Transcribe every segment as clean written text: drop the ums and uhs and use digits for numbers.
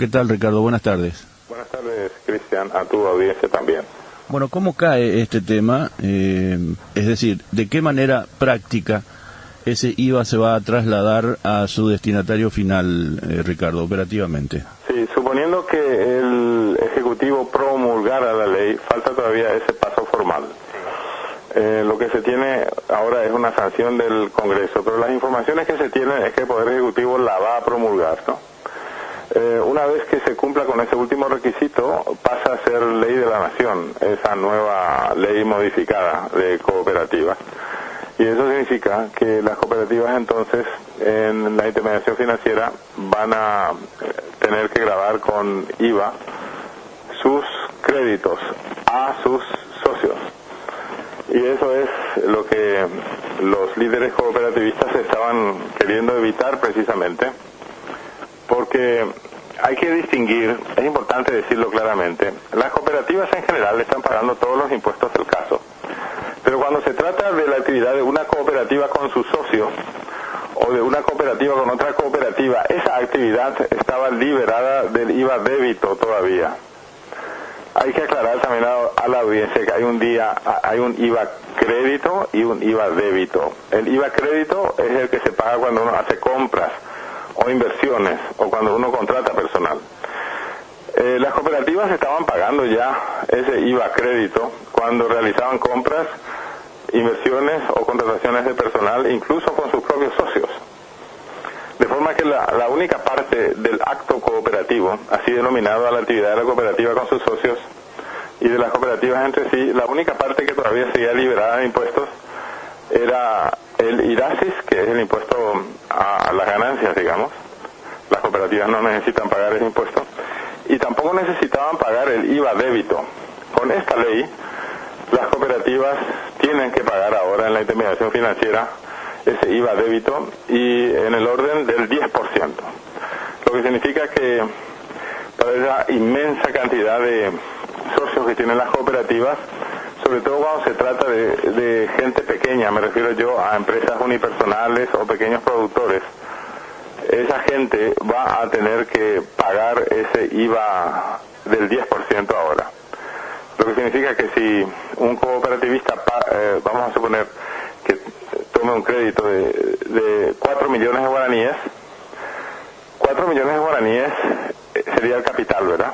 ¿Qué tal, Ricardo? Buenas tardes. Buenas tardes, Cristian, a tu audiencia también. Bueno, ¿cómo cae este tema? Es decir, ¿de qué manera práctica ese IVA se va a trasladar a su destinatario final, Ricardo, operativamente? Sí, suponiendo que el Ejecutivo promulgara la ley, falta todavía ese paso formal. Lo que se tiene ahora es una sanción del Congreso, pero las informaciones que se tienen es que el Poder Ejecutivo la va a promulgar, ¿no? Una vez que se cumpla con ese último requisito, pasa a ser ley de la nación, esa nueva ley modificada de cooperativas. Y eso significa que las cooperativas entonces en la intermediación financiera van a tener que gravar con IVA sus créditos a sus socios. Y eso es lo que los líderes cooperativistas estaban queriendo evitar precisamente, porque hay que distinguir, es importante decirlo claramente, las cooperativas en general están pagando todos los impuestos del caso, pero cuando se trata de la actividad de una cooperativa con sus socios o de una cooperativa con otra cooperativa, esa actividad estaba liberada del IVA débito todavía. Hay que aclarar también a la audiencia que hay un IVA crédito y un IVA débito. El IVA crédito es el que se paga cuando uno hace compras o inversiones o cuando uno contrata personal. Las cooperativas estaban pagando ya ese IVA crédito cuando realizaban compras, inversiones o contrataciones de personal, incluso con sus propios socios. De forma que la única parte del acto cooperativo, así denominado a la actividad de la cooperativa con sus socios y de las cooperativas entre sí, la única parte que todavía seguía liberada de impuestos era el IRASIS, que es el impuesto a las ganancias, digamos. Las cooperativas no necesitan pagar ese impuesto y tampoco necesitaban pagar el IVA débito. Con esta ley, las cooperativas tienen que pagar ahora en la intermediación financiera ese IVA débito y en el orden del 10%. Lo que significa que para esa inmensa cantidad de socios que tienen las cooperativas, sobre todo cuando se trata de gente pequeña, me refiero yo a empresas unipersonales o pequeños productores, esa gente va a tener que pagar ese IVA del 10% ahora. Lo que significa que si un cooperativista, vamos a suponer que tome un crédito de 4 millones de guaraníes, 4 millones de guaraníes sería el capital, ¿verdad?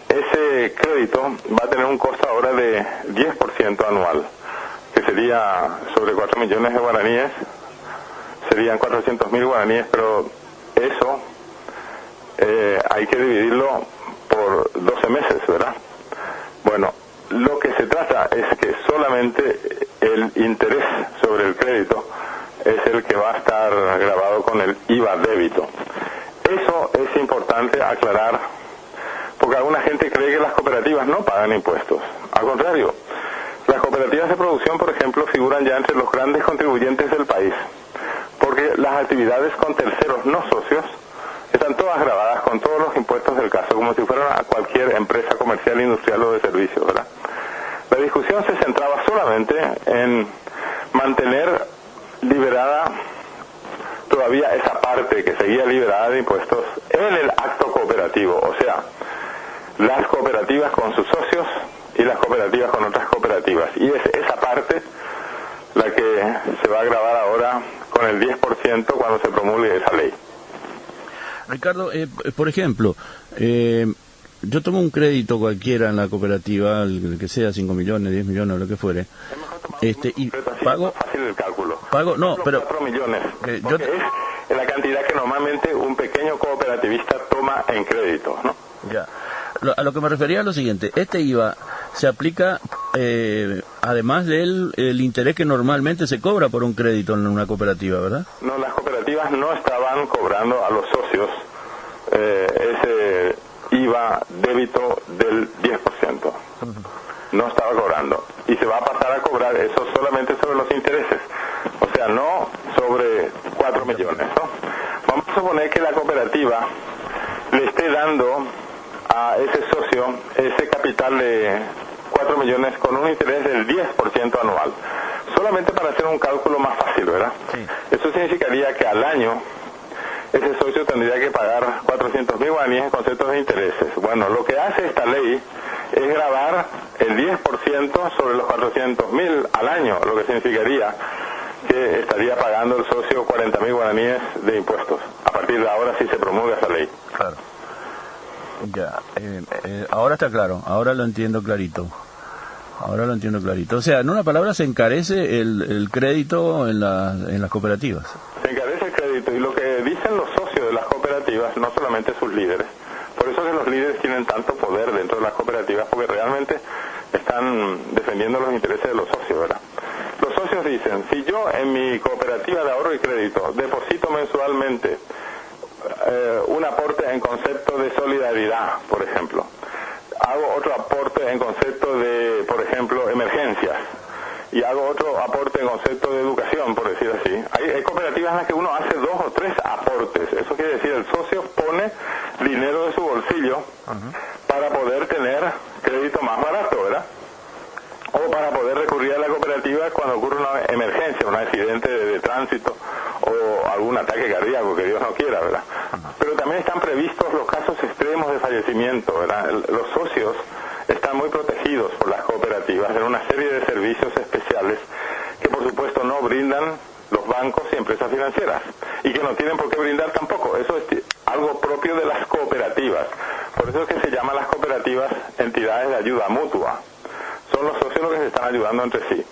Ese crédito va a tener un costo ahora de 10% anual, que sería sobre 4 millones de guaraníes, serían 400.000 guaraníes, pero eso hay que dividirlo por 12 meses, ¿verdad? Bueno, lo que se trata es que solamente el interés sobre el crédito es el que va a estar grabado con el IVA débito. Eso es importante aclarar, porque alguna gente cree que las cooperativas no pagan impuestos. Al contrario, las cooperativas de producción, por ejemplo, figuran ya entre los grandes contribuyentes del país, porque las actividades con terceros no socios están todas grabadas con todos los impuestos del caso, como si fueran a cualquier empresa comercial, industrial o de servicios, ¿verdad? La discusión se centraba solamente en mantener liberada todavía esa parte que seguía liberada de impuestos en el acto cooperativo, o sea, las cooperativas con sus socios y las cooperativas con otras cooperativas. Y es esa parte la que se va a grabar ahora con el 10% cuando se promulgue esa ley. Ricardo, por ejemplo, yo tomo un crédito cualquiera en la cooperativa, el que sea 5 millones, 10 millones, lo que fuere, y pago... fácil el cálculo. Pago, no, pero... 4 millones, porque es la cantidad que normalmente un pequeño cooperativista toma en crédito, ¿no? Ya. A lo que me refería es lo siguiente, este IVA se aplica además del el interés que normalmente se cobra por un crédito en una cooperativa, ¿verdad? No, las cooperativas no estaban cobrando a los socios ese IVA débito del 10%. No estaba cobrando. Y se va a pasar a cobrar eso solamente sobre los intereses. O sea, no sobre 4 millones, ¿no? Vamos a suponer que la cooperativa le esté dando a ese socio ese capital de 4 millones con un interés del 10% anual. Solamente para hacer un cálculo más fácil, ¿verdad? Sí. Eso significaría que al año ese socio tendría que pagar 400.000 guaraníes en conceptos de intereses. Bueno, lo que hace esta ley es gravar el 10% sobre los 400.000 al año, lo que significaría que estaría pagando el socio 40.000 guaraníes de impuestos. A partir de ahora sí se promulga esa ley. Claro. Ya, ahora está claro, ahora lo entiendo clarito. Ahora lo entiendo clarito. O sea, en una palabra, se encarece el crédito en las cooperativas. Se encarece el crédito, y lo que dicen los socios de las cooperativas, no solamente sus líderes, por eso que los líderes tienen tanto poder dentro de las cooperativas, porque realmente están defendiendo los intereses de los socios, ¿verdad? Los socios dicen, si yo en mi cooperativa de ahorro y crédito deposito mensualmente un aporte en concepto de solidaridad, por ejemplo, hago otro aporte en concepto de, por ejemplo, emergencias, y hago otro aporte en concepto de educación, por decir así. Hay cooperativas en las que uno hace 2 o 3 aportes. Eso quiere decir, el socio pone dinero de su bolsillo para poder tener crédito más barato, ¿verdad? O para poder recurrir a la cooperativa cuando ocurre una emergencia, un accidente de tránsito o algún ataque cardíaco, que Dios no quiera, ¿verdad? Pero también están previstos los casos extremos de fallecimiento, ¿verdad? Los socios están muy protegidos por las cooperativas en una serie de servicios especiales que por supuesto no brindan los bancos y empresas financieras, y que no tienen por qué brindar tampoco. Eso es algo propio de las cooperativas. Por eso es que se llaman las cooperativas entidades de ayuda mutua. Son los socios los que se están ayudando entre sí.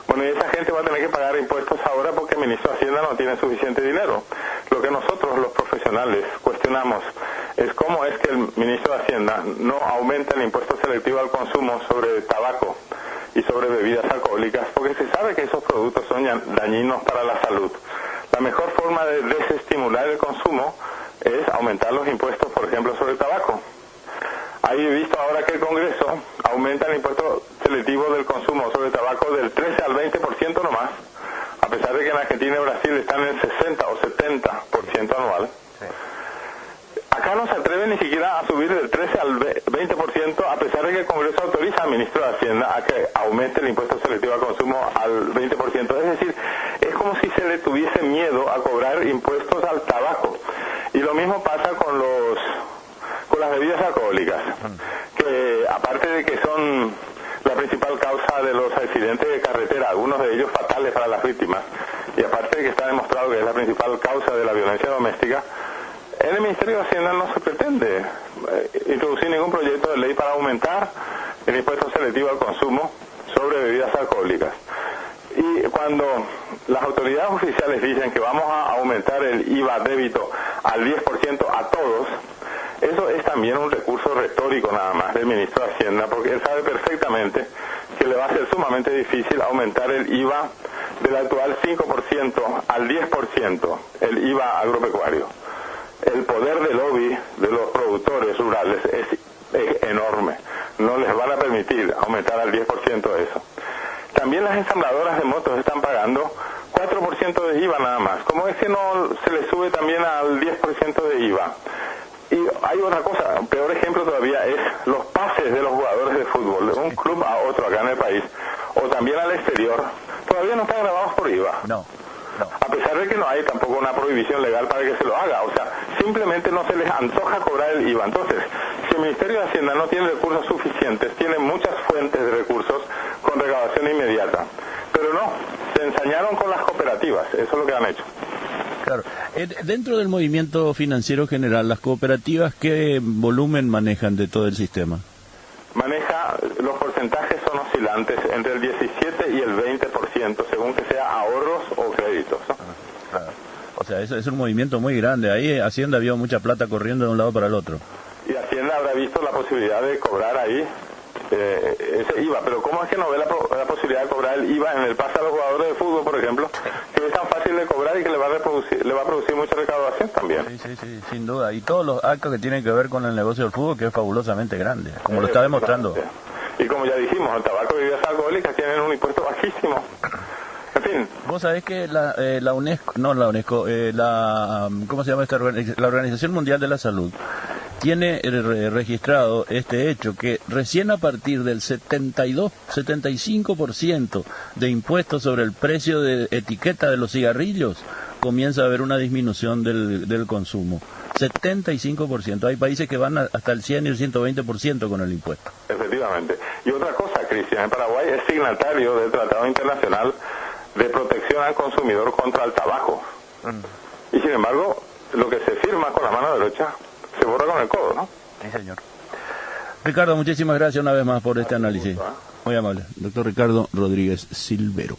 Bueno, y esa gente va a tener que pagar impuestos ahora porque el ministro de Hacienda no tiene suficiente dinero. Lo que nosotros, los profesionales, cuestionamos es cómo es que el ministro de Hacienda no aumenta el impuesto selectivo al consumo sobre tabaco y sobre bebidas alcohólicas, porque se sabe que esos productos son dañinos para la salud. La mejor forma de desestimular el consumo es aumentar los impuestos, por ejemplo, sobre el tabaco. Ahí he visto ahora que el Congreso aumenta el impuesto selectivo del consumo sobre tabaco del 13 al 20% nomás, a pesar de que en Argentina y Brasil están en el 60 o 70% anual. Sí. Acá no se atreven ni siquiera a subir del 13 al 20%, a pesar de que el Congreso autoriza al ministro de Hacienda a que aumente el impuesto selectivo al consumo al 20%. Es decir, es como si se le tuviese miedo a cobrar impuestos al tabaco. Y lo mismo pasa con las bebidas alcohólicas, que aparte de que son la principal causa de los accidentes de carretera, algunos de ellos fatales para las víctimas, y aparte de que está demostrado que es la principal causa de la violencia doméstica, en el Ministerio de Hacienda no se pretende introducir ningún proyecto de ley para aumentar el impuesto selectivo al consumo sobre bebidas alcohólicas. Y cuando las autoridades oficiales dicen que vamos a aumentar el IVA débito al 10% a todos, eso es también un recurso retórico nada más del ministro de Hacienda, porque él sabe perfectamente que le va a ser sumamente difícil aumentar el IVA del actual 5% al 10%, el IVA agropecuario. El poder de lobby de los productores rurales es enorme. No les van a permitir aumentar al 10% eso. También las ensambladoras de motos están pagando 4% de IVA nada más. ¿Cómo es que no se les sube también al 10% de IVA? Y hay otra cosa, un peor ejemplo todavía es los pases de los jugadores de fútbol, de un club a otro acá en el país, o también al exterior, todavía no están grabados por IVA. No. A pesar de que no hay tampoco una prohibición legal para que se lo haga, o sea, simplemente no se les antoja cobrar el IVA. Entonces, si el Ministerio de Hacienda no tiene recursos suficientes, tiene muchas fuentes de recursos con recaudación inmediata, pero no, se ensañaron con las cooperativas, eso es lo que han hecho. Claro. Dentro del movimiento financiero general, ¿las cooperativas qué volumen manejan de todo el sistema? Los porcentajes son oscilantes entre el 17 y el 20%, según que sea ahorros o créditos, ¿no? Claro. O sea, eso es un movimiento muy grande. Ahí Hacienda vio mucha plata corriendo de un lado para el otro. Y Hacienda habrá visto la posibilidad de cobrar ahí ese IVA, pero ¿cómo es que no ve la posibilidad de cobrar el IVA en el pase a los jugadores de fútbol, por ejemplo, que es tan fácil de cobrar y que le va a producir mucha recaudación también? Sí, sin duda. Y todos los actos que tienen que ver con el negocio del fútbol, que es fabulosamente grande, como lo está demostrando. Y como ya dijimos, el tabaco y bebidas alcohólicas tienen un impuesto bajísimo. En fin. Vos sabés que la UNESCO, ¿cómo se llama esta organización? La Organización Mundial de la Salud tiene registrado este hecho, que recién a partir del 75% de impuestos sobre el precio de etiqueta de los cigarrillos comienza a haber una disminución del consumo. 75%. Hay países que van hasta el 100 y el 120% con el impuesto. Efectivamente. Y otra cosa, Cristian, Paraguay es signatario del Tratado Internacional de Protección al Consumidor contra el Tabaco. Y sin embargo, lo que se firma con la mano derecha se borra con el codo, ¿no? Sí, señor. Ricardo, muchísimas gracias una vez más por este análisis. Muy amable. Doctor Ricardo Rodríguez Silvero.